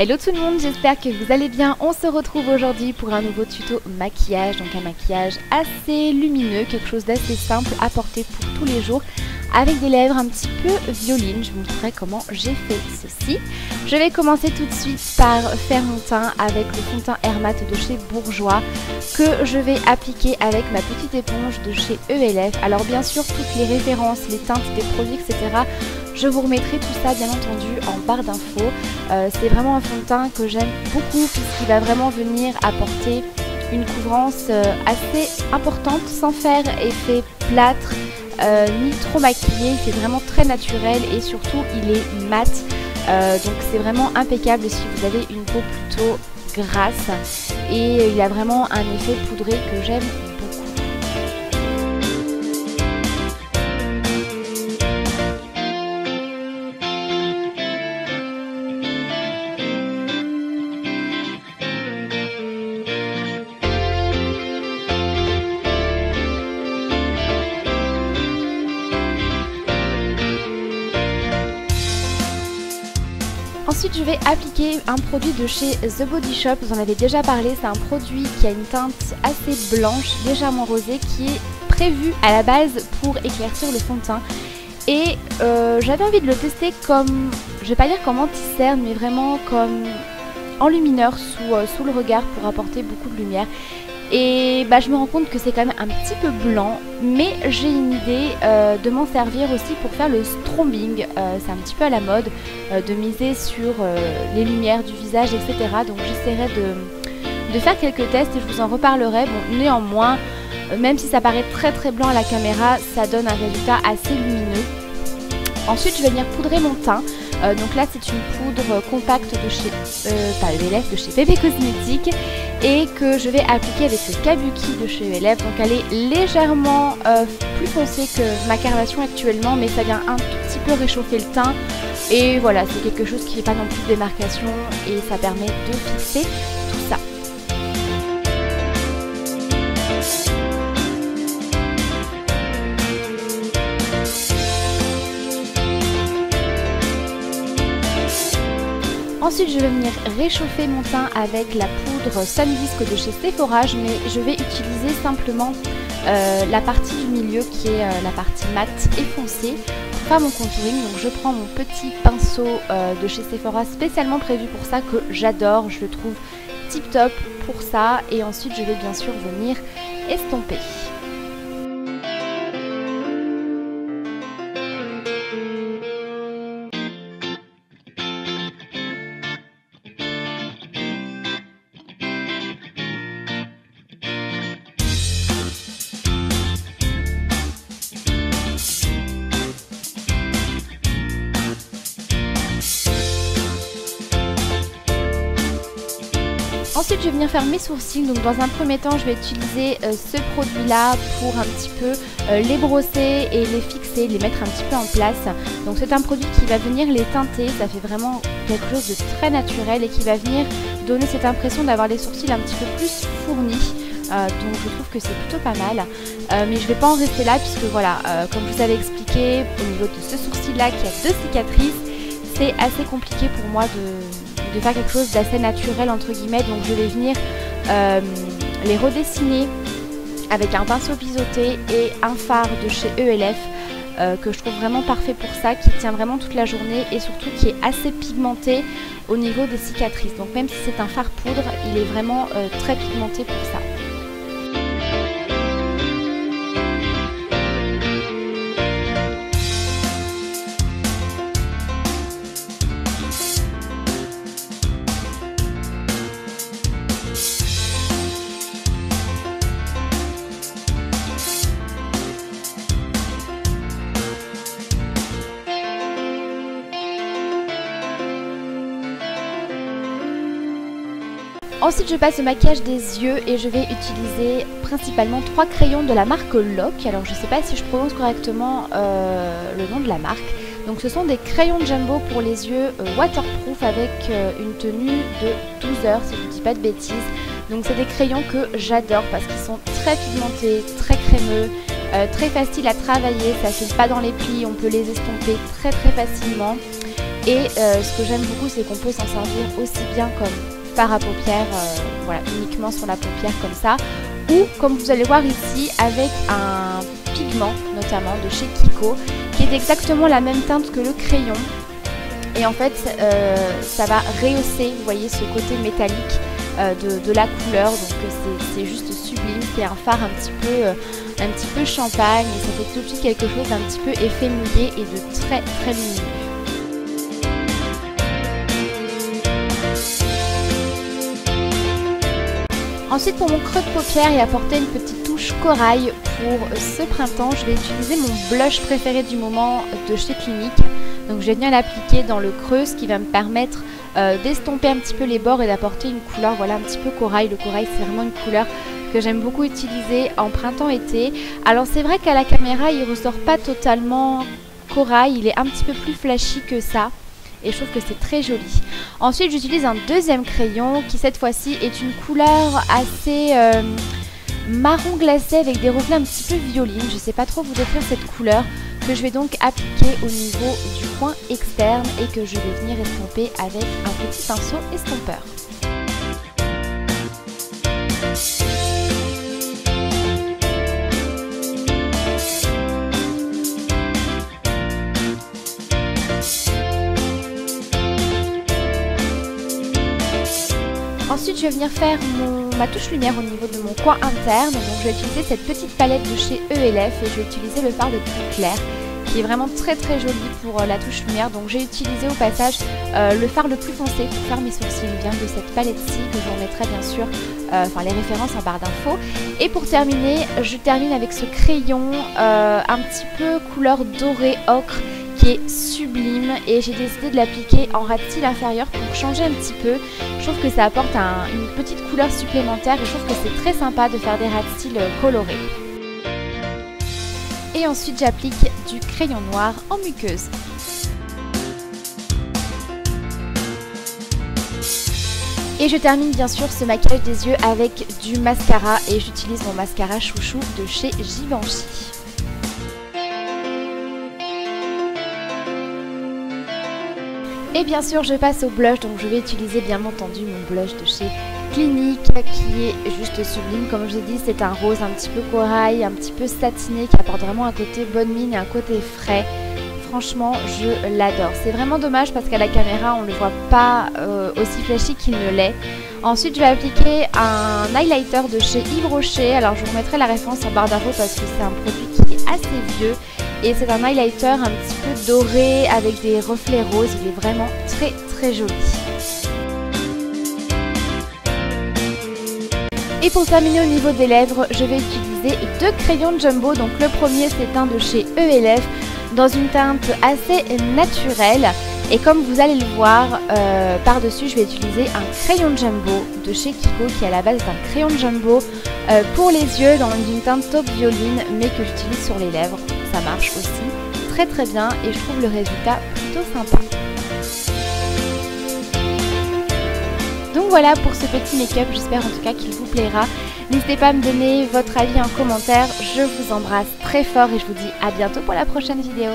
Hello tout le monde, j'espère que vous allez bien. On se retrouve aujourd'hui pour un nouveau tuto maquillage, donc un maquillage assez lumineux, quelque chose d'assez simple à porter pour tous les jours, avec des lèvres un petit peu violines. Je vous montrerai comment j'ai fait ceci. Je vais commencer tout de suite par faire mon teint avec le fond de teint Air Matte de chez Bourjois que je vais appliquer avec ma petite éponge de chez ELF. Alors bien sûr, toutes les références, les teintes des produits, etc., je vous remettrai tout ça bien entendu en barre d'infos. C'est vraiment un fond de teint que j'aime beaucoup puisqu'il va vraiment venir apporter une couvrance assez importante sans faire effet plâtre ni trop maquillé. C'est vraiment très naturel et surtout il est mat. Donc c'est vraiment impeccable si vous avez une peau plutôt grasse. Et il a vraiment un effet poudré que j'aime beaucoup. Ensuite, je vais appliquer un produit de chez The Body Shop. Vous en avez déjà parlé. C'est un produit qui a une teinte assez blanche, légèrement rosée, qui est prévu à la base pour éclaircir le fond de teint. Et j'avais envie de le tester comme, je vais pas dire comme anti-cerne, mais vraiment comme enlumineur sous le regard pour apporter beaucoup de lumière. Et je me rends compte que c'est quand même un petit peu blanc, mais j'ai une idée de m'en servir aussi pour faire le strobing. C'est un petit peu à la mode de miser sur les lumières du visage, etc. Donc j'essaierai de faire quelques tests et je vous en reparlerai. Bon, néanmoins, même si ça paraît très très blanc à la caméra, ça donne un résultat assez lumineux. Ensuite, je vais venir poudrer mon teint. Donc là, c'est une poudre compacte de chez ELF, de chez Bébé Cosmétique, et que je vais appliquer avec le Kabuki de chez ELF. Donc elle est légèrement plus foncée que ma carnation actuellement, mais ça vient un tout petit peu réchauffer le teint. Et voilà, c'est quelque chose qui n'est pas non plus de démarcation et ça permet de fixer tout ça. Ensuite, je vais venir réchauffer mon teint avec la poudre Sun-Disc de chez Sephora, mais je vais utiliser simplement la partie du milieu qui est la partie mate et foncée pour faire mon contouring. Donc je prends mon petit pinceau de chez Sephora spécialement prévu pour ça, que j'adore, je le trouve tip top pour ça. Et ensuite, je vais bien sûr venir estomper. Ensuite, je vais venir faire mes sourcils. Donc dans un premier temps, je vais utiliser ce produit-là pour un petit peu les brosser et les fixer, les mettre un petit peu en place. Donc c'est un produit qui va venir les teinter. Ça fait vraiment quelque chose de très naturel et qui va venir donner cette impression d'avoir les sourcils un petit peu plus fournis. Donc je trouve que c'est plutôt pas mal. Mais je ne vais pas en rester là puisque voilà, comme je vous avais expliqué, au niveau de ce sourcil-là qui a 2 cicatrices, c'est assez compliqué pour moi de faire quelque chose d'assez naturel entre guillemets. Donc je vais venir les redessiner avec un pinceau biseauté et un fard de chez ELF que je trouve vraiment parfait pour ça, qui tient vraiment toute la journée et surtout qui est assez pigmenté au niveau des cicatrices. Donc même si c'est un fard poudre, il est vraiment très pigmenté pour ça. Ensuite, je passe au maquillage des yeux et je vais utiliser principalement 3 crayons de la marque Lock. Alors, je ne sais pas si je prononce correctement le nom de la marque. Donc, ce sont des crayons Jumbo pour les yeux waterproof avec une tenue de 12 heures, si je ne dis pas de bêtises. Donc, c'est des crayons que j'adore parce qu'ils sont très pigmentés, très crémeux, très faciles à travailler. Ça ne file pas dans les plis, on peut les estomper très facilement. Et ce que j'aime beaucoup, c'est qu'on peut s'en servir aussi bien comme fard à paupières, voilà, uniquement sur la paupière comme ça, ou comme vous allez voir ici avec un pigment notamment de chez Kiko qui est exactement la même teinte que le crayon. Et en fait ça va rehausser, vous voyez, ce côté métallique de la couleur, donc c'est juste sublime. C'est un fard un petit peu champagne et ça fait tout de suite quelque chose d'un petit peu effet mouillé et de très très lumineux. Ensuite, pour mon creux de paupière et apporter une petite touche corail pour ce printemps, je vais utiliser mon blush préféré du moment de chez Clinique. Donc je vais venir l'appliquer dans le creux, ce qui va me permettre d'estomper un petit peu les bords et d'apporter une couleur, voilà, un petit peu corail. Le corail, c'est vraiment une couleur que j'aime beaucoup utiliser en printemps-été. Alors c'est vrai qu'à la caméra, il ressort pas totalement corail, il est un petit peu plus flashy que ça. Et je trouve que c'est très joli. Ensuite, j'utilise un deuxième crayon qui cette fois-ci est une couleur assez marron glacé avec des reflets un petit peu violines. Je ne sais pas trop vous décrire cette couleur que je vais donc appliquer au niveau du coin externe et que je vais venir estomper avec un petit pinceau estompeur. Ensuite, je vais venir faire ma touche lumière au niveau de mon coin interne. Donc, je vais utiliser cette petite palette de chez ELF et je vais utiliser le fard le plus clair qui est vraiment très très joli pour la touche lumière. Donc, j'ai utilisé au passage le fard le plus foncé pour faire mes sourcils. Il vient de cette palette-ci que je vous remettrai bien sûr, les références en barre d'infos. Et pour terminer, je termine avec ce crayon un petit peu couleur dorée ocre qui est sublime et j'ai décidé de l'appliquer en ras de cils inférieur pour changer un petit peu. Je trouve que ça apporte une petite couleur supplémentaire et je trouve que c'est très sympa de faire des ras de cils colorés. Et ensuite j'applique du crayon noir en muqueuse. Et je termine bien sûr ce maquillage des yeux avec du mascara et j'utilise mon mascara chouchou de chez Givenchy. Et bien sûr je passe au blush, donc je vais utiliser bien entendu mon blush de chez Clinique qui est juste sublime. Comme je vous ai dit, c'est un rose un petit peu corail, un petit peu satiné qui apporte vraiment un côté bonne mine et un côté frais. Franchement je l'adore. C'est vraiment dommage parce qu'à la caméra on ne le voit pas aussi flashy qu'il ne l'est. Ensuite je vais appliquer un highlighter de chez Yves Rocher. Alors je vous remettrai la référence en barre d'infos parce que c'est un produit qui est assez vieux. Et c'est un highlighter un petit peu doré avec des reflets roses. Il est vraiment très très joli. Et pour terminer au niveau des lèvres, je vais utiliser deux crayons Jumbo. Donc le premier c'est un de chez ELF dans une teinte assez naturelle. Et comme vous allez le voir, par-dessus je vais utiliser un crayon Jumbo de chez Kiko qui est à la base d'un crayon Jumbo pour les yeux dans une teinte taupe violine mais que j'utilise sur les lèvres. Ça marche aussi très très bien et je trouve le résultat plutôt sympa. Donc voilà pour ce petit make-up, j'espère en tout cas qu'il vous plaira. N'hésitez pas à me donner votre avis en commentaire, je vous embrasse très fort et je vous dis à bientôt pour la prochaine vidéo.